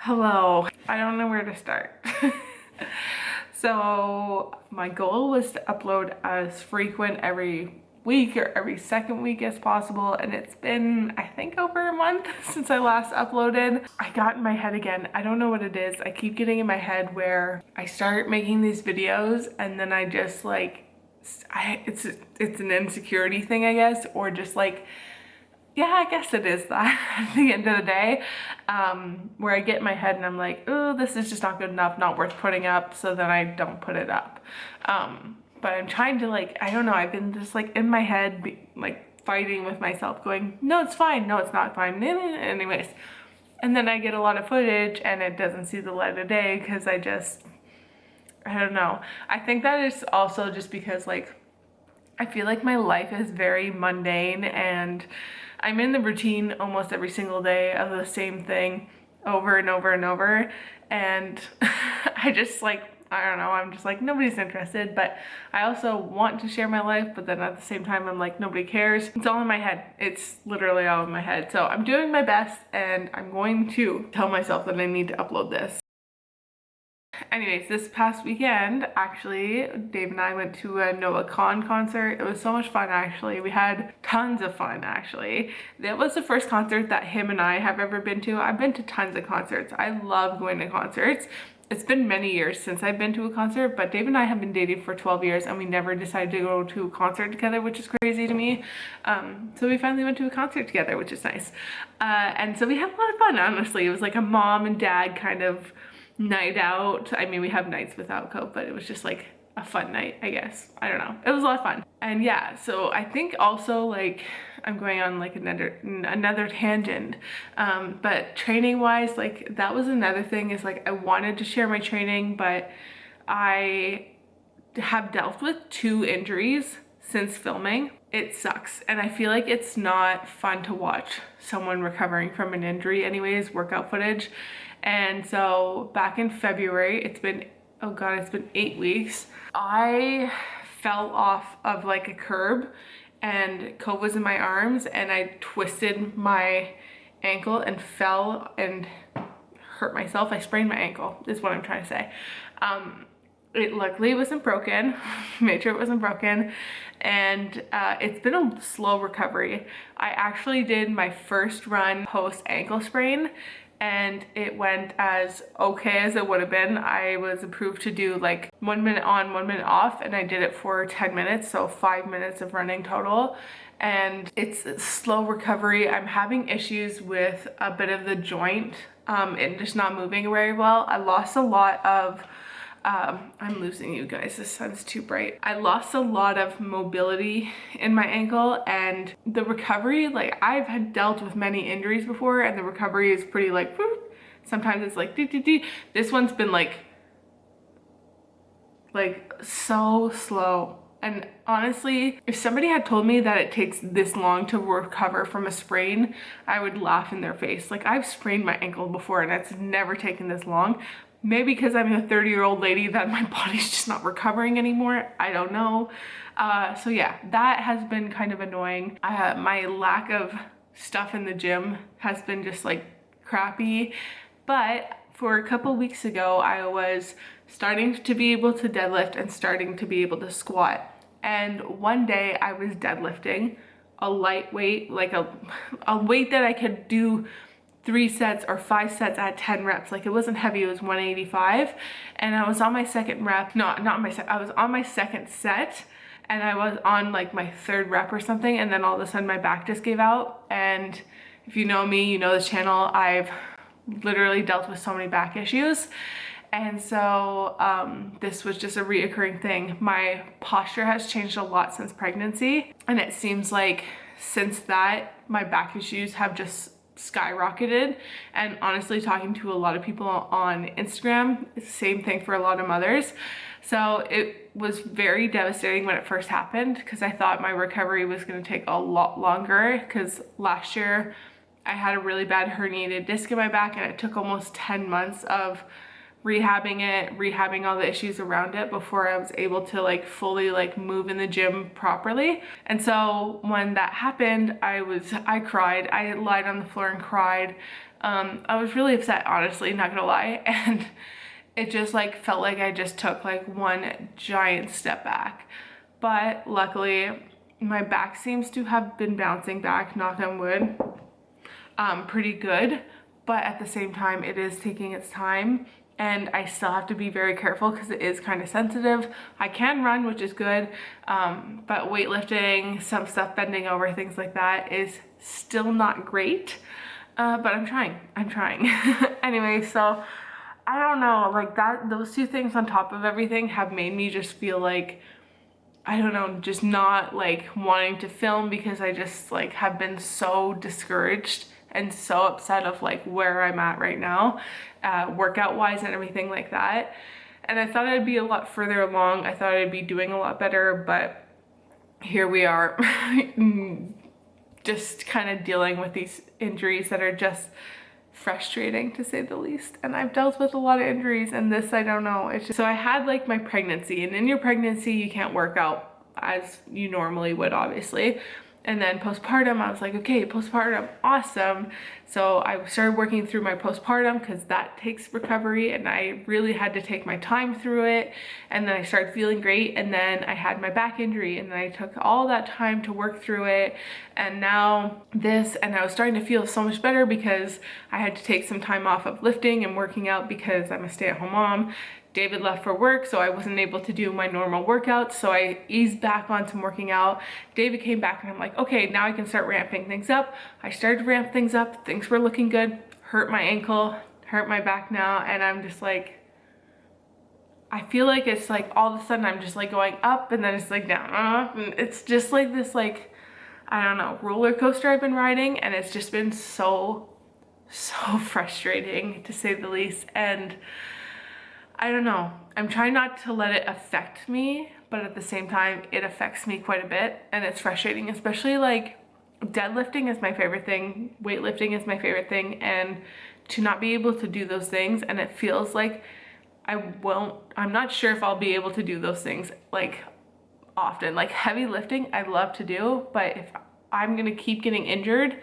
Hello. I don't know where to start. So my goal was to upload as frequent every week or every second week as possible, and it's been I think over a month since I last uploaded. I got in my head again. I don't know what it is. I keep getting in my head where I start making these videos and then I just like it's an insecurity thing, I guess, or just like, yeah, I guess it is that at the end of the day, where I get in my head and I'm like, oh, this is just not good enough, not worth putting up, so then I don't put it up. But I'm trying to, like, I don't know, I've been just like in my head, like fighting with myself going, no, it's fine, no, it's not fine, anyways. And then I get a lot of footage and it doesn't see the light of day because I don't know. I think that is also just because, like, I feel like my life is very mundane and I'm in the routine almost every single day of the same thing over and over and over. And I just like, I don't know, I'm just like, nobody's interested, but I also want to share my life, but then at the same time, I'm like, nobody cares. It's all in my head. It's literally all in my head. So I'm doing my best and I'm going to tell myself that I need to upload this. Anyways, this past weekend, actually, Dave and I went to a NICOLEMMACK concert. It was so much fun, actually. We had tons of fun, actually. That was the first concert that him and I have ever been to. I've been to tons of concerts. I love going to concerts. It's been many years since I've been to a concert, but Dave and I have been dating for 12 years and we never decided to go to a concert together, which is crazy to me. So we finally went to a concert together, which is nice. And so we had a lot of fun, honestly. It was like a mom and dad kind of night out. I mean, we have nights without Coke, but it was just like a fun night, I guess. I don't know. It was a lot of fun. And yeah, so I think also, like, I'm going on like another tangent, but training wise, like, that was another thing, is like I wanted to share my training, but I have dealt with 2 injuries since filming. It sucks, and I feel like it's not fun to watch someone recovering from an injury anyways, workout footage. And so back in February, it's been, oh god, it's been 8 weeks. I fell off of like a curb and Cove was in my arms and I twisted my ankle and fell and hurt myself. I sprained my ankle is what I'm trying to say. It luckily wasn't broken, made sure it wasn't broken, and it's been a slow recovery. I actually did my first run post ankle sprain and it went as okay as it would have been. I was approved to do like 1 minute on, 1 minute off, and I did it for 10 minutes, so 5 minutes of running total. And it's a slow recovery. I'm having issues with a bit of the joint and just not moving very well. I lost a lot of I'm losing you guys, the sun's too bright. I lost a lot of mobility in my ankle, and the recovery, like, I've had dealt with many injuries before and the recovery is pretty like, whoop. Sometimes it's like, dee, dee, dee. This one's been like so slow. And honestly, if somebody had told me that it takes this long to recover from a sprain, I would laugh in their face. Like, I've sprained my ankle before and it's never taken this long. Maybe because I'm a 30-year-old lady that my body's just not recovering anymore. I don't know. So yeah, that has been kind of annoying. My lack of stuff in the gym has been just like crappy. But for a couple weeks ago, I was starting to be able to deadlift and starting to be able to squat. And one day I was deadlifting a lightweight, like a weight that I could do 3 sets or 5 sets at 10 reps. Like, it wasn't heavy, it was 185. And I was on my second rep, not my second, I was on my second set and I was on like my 3rd rep or something. And then all of a sudden my back just gave out. And if you know me, you know this channel, I've literally dealt with so many back issues. And so this was just a reoccurring thing. My posture has changed a lot since pregnancy. And it seems like since that, my back issues have just skyrocketed. And honestly, talking to a lot of people on Instagram, it's the same thing for a lot of mothers. So it was very devastating when it first happened, because I thought my recovery was going to take a lot longer, because last year I had a really bad herniated disc in my back and it took almost 10 months of rehabbing all the issues around it before I was able to like fully like move in the gym properly. And so when that happened, I cried. I lied on the floor and cried. I was really upset, honestly, not gonna lie. And it just like felt like I just took like one giant step back. But luckily my back seems to have been bouncing back, knock on wood, pretty good. But at the same time, it is taking its time, and I still have to be very careful because it is kind of sensitive. I can run, which is good, but weightlifting, some stuff bending over, things like that is still not great, but I'm trying. Anyway, so I don't know, like those two things on top of everything have made me just feel like, I don't know, just not like wanting to film, because I just like have been so discouraged and so upset of like where I'm at right now, workout wise and everything like that. And I thought I'd be a lot further along. I thought I'd be doing a lot better, but here we are just kind of dealing with these injuries that are just frustrating, to say the least. And I've dealt with a lot of injuries, and this, I don't know, it's just, so I had like my pregnancy, and in your pregnancy you can't work out as you normally would, obviously. And then postpartum, I was like, okay, postpartum, awesome. So I started working through my postpartum, because that takes recovery, and I really had to take my time through it. And then I started feeling great, and then I had my back injury, and then I took all that time to work through it. And now this, and I was starting to feel so much better because I had to take some time off of lifting and working out because I'm a stay-at-home mom. David left for work, so I wasn't able to do my normal workouts, so I eased back on some working out. David came back, and I'm like, okay, now I can start ramping things up. I started to ramp things up, things were looking good, hurt my ankle, hurt my back now, and I'm just like, I feel like it's like all of a sudden I'm just like going up, and then it's like down, and it's just like this, like, I don't know, roller coaster I've been riding, and it's just been so frustrating, to say the least. And I don't know, I'm trying not to let it affect me, but at the same time, it affects me quite a bit, and it's frustrating, especially like deadlifting is my favorite thing, weightlifting is my favorite thing, and to not be able to do those things, and it feels like I'm not sure if I'll be able to do those things like often. Like heavy lifting, I love to do, but if I'm gonna keep getting injured,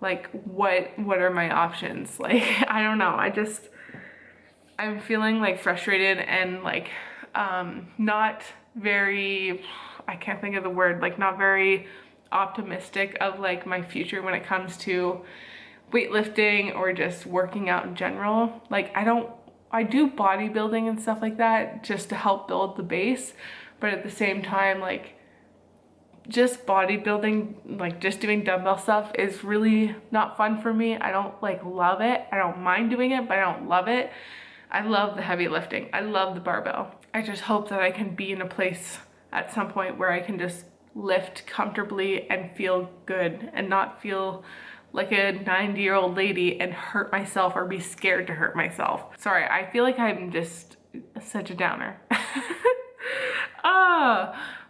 like what are my options? Like, I don't know, I'm feeling like frustrated and like not very, I can't think of the word, like not very optimistic of like my future when it comes to weightlifting or just working out in general. Like I do bodybuilding and stuff like that just to help build the base, but at the same time, like just bodybuilding, like just doing dumbbell stuff is really not fun for me. I don't like love it. I don't mind doing it, but I don't love it. I love the heavy lifting. I love the barbell. I just hope that I can be in a place at some point where I can just lift comfortably and feel good and not feel like a 90-year-old lady and hurt myself or be scared to hurt myself. Sorry, I feel like I'm just such a downer.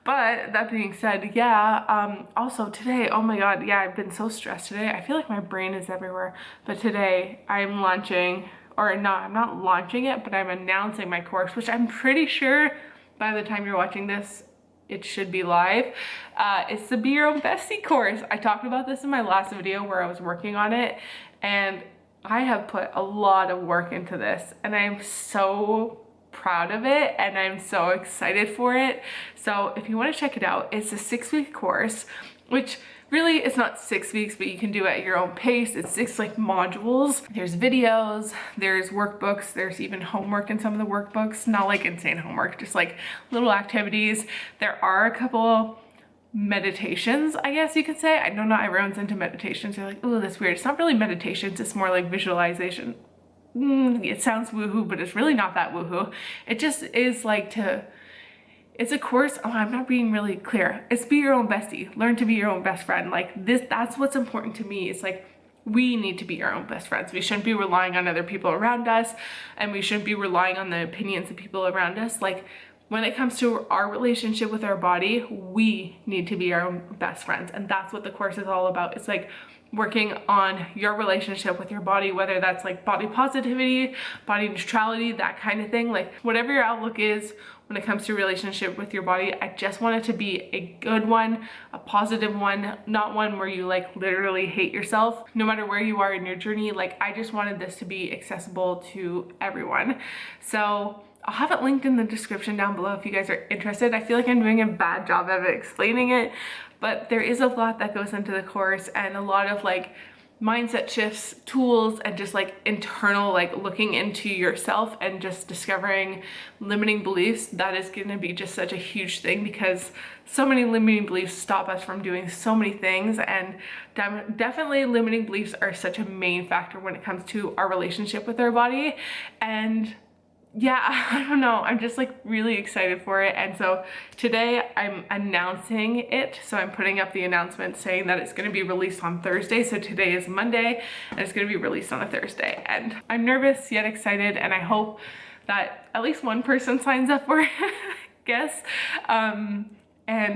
But that being said, yeah, also today, oh my god, yeah, I've been so stressed today. I feel like my brain is everywhere. But today I'm launching, or no, I'm not launching it, but I'm announcing my course, which I'm pretty sure by the time you're watching this, it should be live. It's the Be Your Own Bestie course. I talked about this in my last video where I was working on it, and I have put a lot of work into this, and I'm so proud of it, and I'm so excited for it. So if you want to check it out, it's a 6-week course, which really it's not 6 weeks, but you can do it at your own pace. It's 6 like modules. There's videos, there's workbooks, there's even homework in some of the workbooks, not like insane homework, just like little activities. There are a couple meditations, I guess you could say. I know not everyone's into meditations. They're like, oh, that's weird. It's not really meditations, it's more like visualization. It sounds woohoo, but it's really not that woohoo. It just is like it's a course. Oh, I'm not being really clear. It's be your own bestie. Learn to be your own best friend. Like this, that's what's important to me. It's like, we need to be our own best friends. We shouldn't be relying on other people around us, and we shouldn't be relying on the opinions of people around us. Like when it comes to our relationship with our body, we need to be our own best friends. And that's what the course is all about. It's like, working on your relationship with your body, whether that's like body positivity, body neutrality, that kind of thing. Like whatever your outlook is when it comes to relationship with your body, I just want it to be a good one, a positive one, not one where you like literally hate yourself. No matter where you are in your journey, like I just wanted this to be accessible to everyone. So I'll have it linked in the description down below if you guys are interested. I feel like I'm doing a bad job of explaining it, but there is a lot that goes into the course and a lot of like mindset shifts, tools, and just like internal, like looking into yourself and just discovering limiting beliefs. That is going to be just such a huge thing because so many limiting beliefs stop us from doing so many things, and definitely limiting beliefs are such a main factor when it comes to our relationship with our body. And yeah, I don't know, I'm just like really excited for it. And so today I'm announcing it. So I'm putting up the announcement saying that it's going to be released on Thursday. So today is Monday and it's going to be released on a Thursday. And I'm nervous yet excited, and I hope that at least one person signs up for it, I guess. And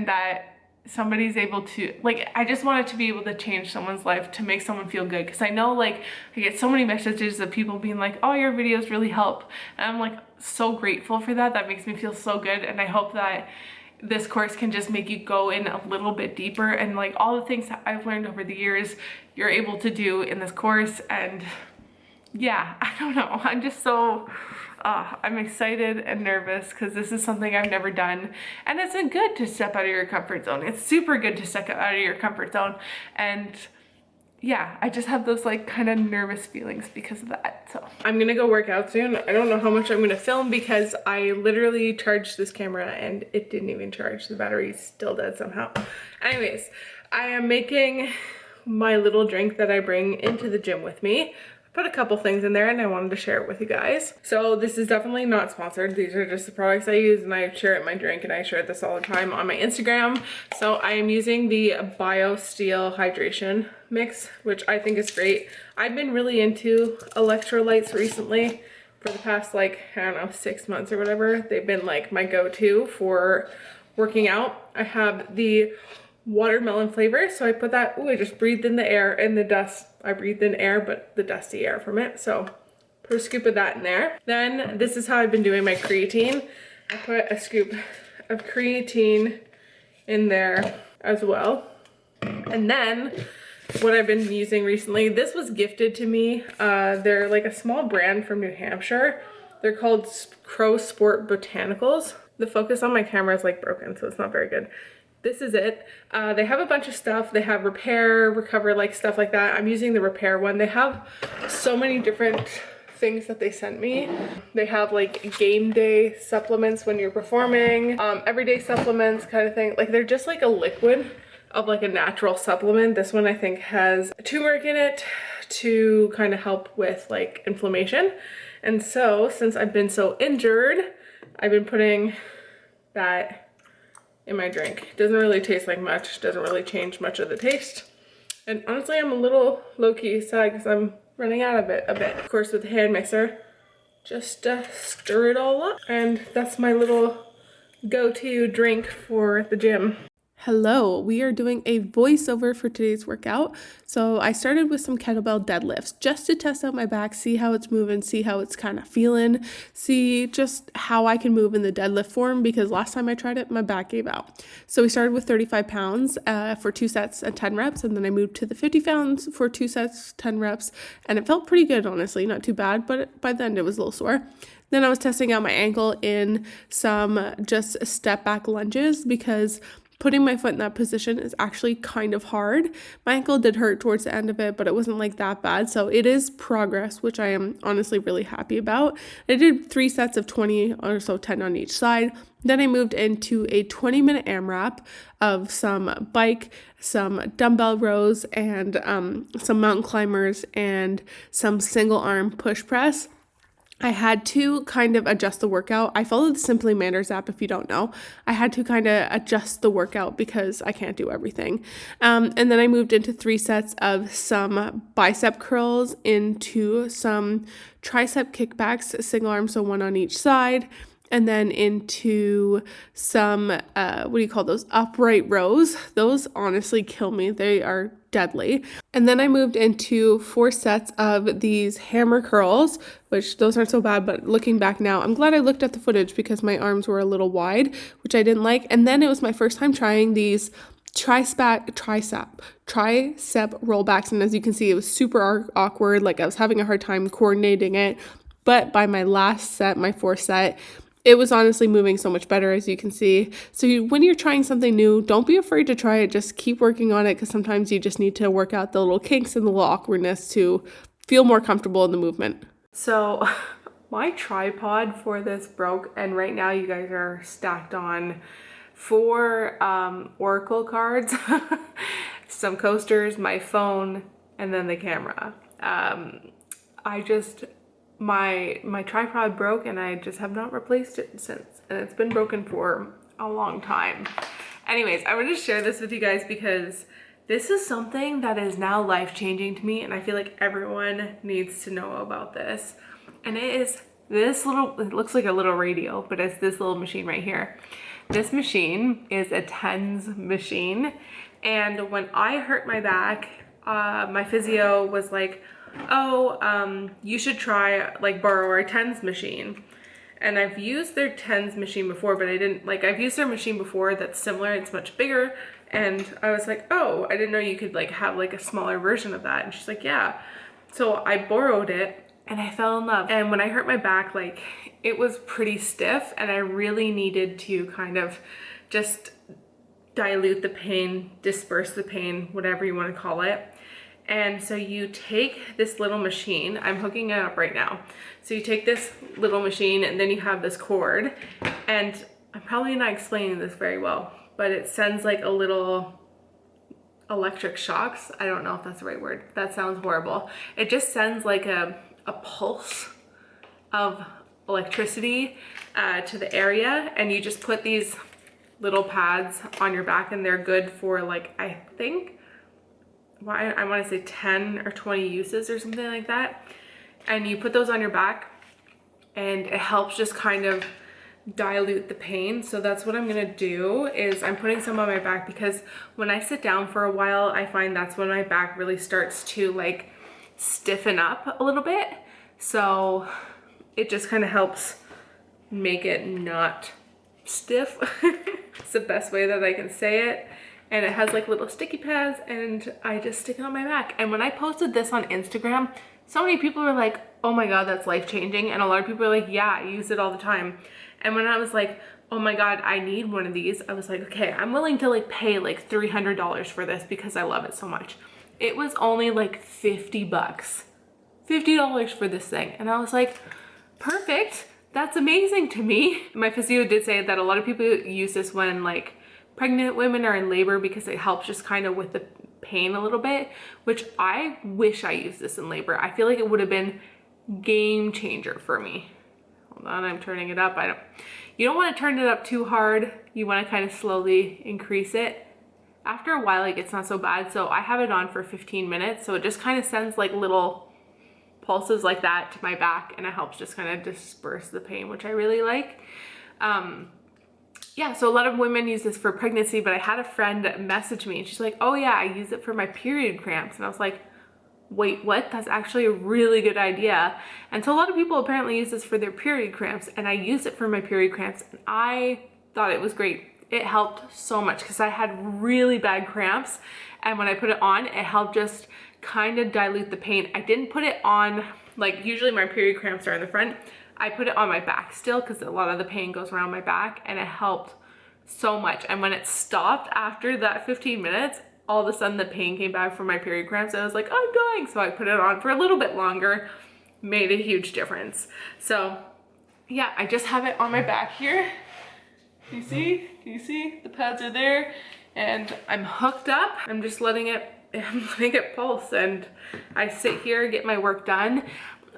that somebody's able to, like, I just want it to be able to change someone's life, to make someone feel good. Because I know, like, I get so many messages of people being like, oh, your videos really help. And I'm like so grateful for that. That makes me feel so good. And I hope that this course can just make you go in a little bit deeper, and like all the things that I've learned over the years, you're able to do in this course. And yeah, I don't know, I'm just so I'm excited and nervous because this is something I've never done, and it's good to step out of your comfort zone. It's super good to step out of your comfort zone. And yeah, I just have those like kind of nervous feelings because of that. So I'm gonna go work out soon. I don't know how much I'm gonna film because I literally charged this camera and it didn't even charge. The battery's still dead somehow. Anyways, I am making my little drink that I bring into the gym with me. Put a couple things in there and I wanted to share it with you guys. So this is definitely not sponsored. These are just the products I use, and I share it in my drink, and I share this all the time on my Instagram. So I am using the BioSteel hydration mix, which I think is great. I've been really into electrolytes recently for the past like, I don't know, 6 months or whatever. They've been like my go-to for working out. I have the watermelon flavor, so I put that, I just breathed in the air and the dust. I breathed in air, but the dusty air from it, so put a scoop of that in there. Then this is how I've been doing my creatine. I put a scoop of creatine in there as well. And then what I've been using recently, this was gifted to me. They're like a small brand from New Hampshire. They're called Crossfit Botanicals. The focus on my camera is like broken, so it's not very good. This is it. They have a bunch of stuff. They have repair, recover, like stuff like that. I'm using the repair one. They have so many different things that they sent me. They have like game day supplements when you're performing, everyday supplements kind of thing. Like they're just like a liquid of like a natural supplement. This one I think has turmeric in it to kind of help with like inflammation. And so since I've been so injured, I've been putting that in my drink. Doesn't really taste like much, doesn't really change much of the taste. And honestly, I'm a little low-key sad because I'm running out of it a bit. Of course, with the hand mixer, just stir it all up. And that's my little go-to drink for the gym. Hello, we are doing a voiceover for today's workout. So I started with some kettlebell deadlifts just to test out my back, see how it's moving, see how it's kind of feeling, see just how I can move in the deadlift form, because last time I tried it, my back gave out. So we started with 35 pounds for 2 sets and 10 reps, and then I moved to the 50 pounds for 2 sets, 10 reps, and it felt pretty good, honestly, not too bad, but by the end it was a little sore. Then I was testing out my ankle in some just step back lunges, because putting my foot in that position is actually kind of hard. My ankle did hurt towards the end of it, but it wasn't like that bad. So it is progress, which I am honestly really happy about. I did 3 sets of 20 or so, 10 on each side. Then I moved into a 20-minute AMRAP of some bike, some dumbbell rows, and some mountain climbers, and some single arm push press. I had to kind of adjust the workout. I follow the Simply Manners app, if you don't know. I had to kind of adjust the workout because I can't do everything. And then I moved into 3 sets of some bicep curls, into some tricep kickbacks, single arm, so 1 on each side, and then into some, what do you call those, upright rows. Those honestly kill me. They are deadly. And then I moved into 4 sets of these hammer curls, which those aren't so bad, but looking back now, I'm glad I looked at the footage because my arms were a little wide, which I didn't like. And then it was my first time trying these tricep rollbacks, and as you can see, it was super awkward. Like I was having a hard time coordinating it, but by my last set, my 4th set, it was honestly moving so much better, as you can see. So when you're trying something new, don't be afraid to try it. Just keep working on it, because sometimes you just need to work out the little kinks and the little awkwardness to feel more comfortable in the movement. So my tripod for this broke, and right now you guys are stacked on 4 Oracle cards, some coasters, my phone, and then the camera. My tripod broke, and I just have not replaced it since, and it's been broken for a long time. Anyways, I wanted to share this with you guys because this is something that is now life-changing to me, and I feel like everyone needs to know about this. And it is this little, it looks like a little radio, but it's this little machine right here. This machine is a TENS machine, and when I hurt my back, my physio was like, oh, you should try, like, borrow our TENS machine. And I've used their TENS machine before, but I've used their machine before that's similar, it's much bigger, and I was like, oh, I didn't know you could, like, have, like, a smaller version of that. And she's like, yeah. So I borrowed it, and I fell in love. And when I hurt my back, like, it was pretty stiff, and I really needed to kind of just dilute the pain, disperse the pain, whatever you want to call it. And so you take this little machine, I'm hooking it up right now. So you take this little machine, and then you have this cord, and I'm probably not explaining this very well, but it sends like a little electric shocks. I don't know if that's the right word. That sounds horrible. It just sends like a pulse of electricity to the area, and you just put these little pads on your back, and they're good for, like, I think, well, I want to say 10 or 20 uses or something like that. And you put those on your back, and it helps just kind of dilute the pain. So that's what I'm gonna do, is I'm putting some on my back, because when I sit down for a while, I find that's when my back really starts to, like, stiffen up a little bit. So it just kind of helps make it not stiff. It's the best way that I can say it. And it has like little sticky pads, and I just stick it on my back. And when I posted this on Instagram, so many people were like, oh my God, that's life-changing. And a lot of people are like, yeah, I use it all the time. And when I was like, oh my God, I need one of these, I was like, okay, I'm willing to like pay like $300 for this because I love it so much. It was only like 50 bucks, $50 for this thing. And I was like, perfect, that's amazing to me. My physio did say that a lot of people use this when like pregnant women are in labor, because it helps just kind of with the pain a little bit, which I wish I used this in labor. I feel like it would have been game changer for me. Hold on, I'm turning it up. You don't want to turn it up too hard. You want to kind of slowly increase it. After a while, it gets not so bad. So I have it on for 15 minutes. So it just kind of sends like little pulses like that to my back, and it helps just kind of disperse the pain, which I really like. Yeah, so a lot of women use this for pregnancy, but I had a friend message me, and she's like, oh yeah, I use it for my period cramps. And I was like, wait, what? That's actually a really good idea. And so a lot of people apparently use this for their period cramps, and I use it for my period cramps, and I thought it was great. It helped so much because I had really bad cramps, and when I put it on, it helped just kind of dilute the pain. I didn't put it on, like usually my period cramps are in the front. I put it on my back still because a lot of the pain goes around my back, and it helped so much. And when it stopped after that 15 minutes, all of a sudden the pain came back from my period cramps. I was like, I'm dying. So I put it on for a little bit longer, made a huge difference. So yeah, I just have it on my back here. Do you see? Do you see? The pads are there, and I'm hooked up. I'm just letting it pulse, and I sit here, get my work done.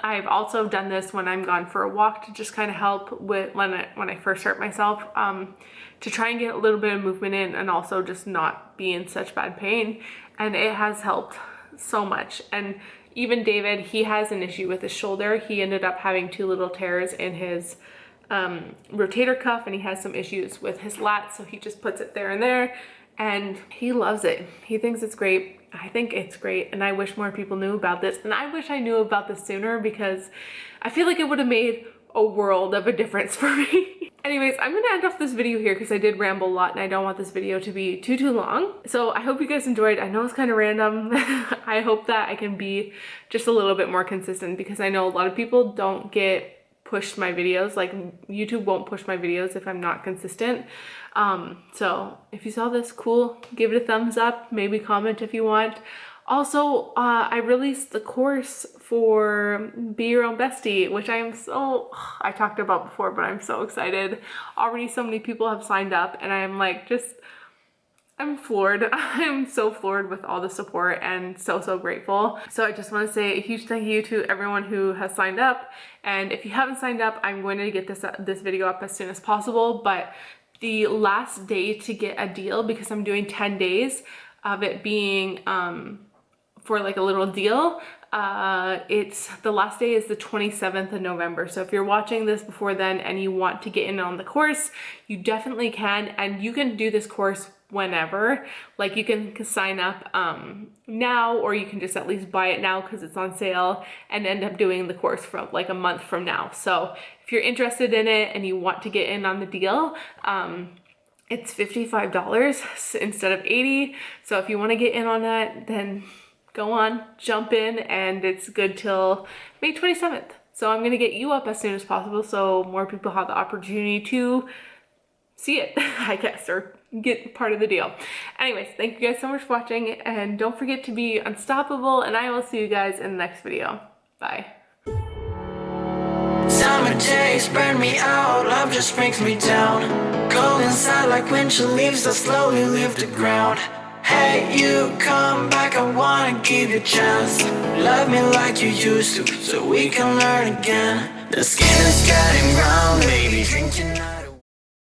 I've also done this when I'm gone for a walk to just kind of help with when I first hurt myself, to try and get a little bit of movement in, and also just not be in such bad pain. And it has helped so much. And even David, he has an issue with his shoulder. He ended up having 2 little tears in his rotator cuff, and he has some issues with his lat, so he just puts it there and there, and he loves it. He thinks it's great. I think it's great, and I wish more people knew about this, and I wish I knew about this sooner because I feel like it would have made a world of a difference for me. Anyways, I'm gonna end off this video here because I did ramble a lot and I don't want this video to be too long. So I hope you guys enjoyed. I know it's kind of random. I hope that I can be just a little bit more consistent because I know a lot of people don't get pushed my videos. Like YouTube won't push my videos if I'm not consistent. So if you saw this, cool, give it a thumbs up, maybe comment if you want. Also, I released the course for Be Your Own Bestie, which I talked about before, but I'm so excited. Already so many people have signed up and I'm like, I'm floored. I'm so floored with all the support and so grateful. So I just want to say a huge thank you to everyone who has signed up. And if you haven't signed up, I'm going to get this video up as soon as possible. But the last day to get a deal, because I'm doing 10 days of it being for like a little deal, it's the last day is the 27th of November. So if you're watching this before then and you want to get in on the course, you definitely can, and you can do this course whenever. Like you can sign up now, or you can just at least buy it now because it's on sale and end up doing the course from like a month from now. So if you're interested in it and you want to get in on the deal, it's $55 instead of $80. So if you want to get in on that, then go on, jump in, and it's good till May 27th. So I'm gonna get you up as soon as possible so more people have the opportunity to see it, I guess, or get part of the deal. Anyways, thank you guys so much for watching, and don't forget to be unstoppable, and I will see you guys in the next video. Bye. Summer days burn me out, love just brings me down. Go inside like windshield leaves that slowly leave the ground. Hey, you come back, I wanna give you a chance. Love me like you used to, so we can learn again. The skin is getting brown, baby, drink your night.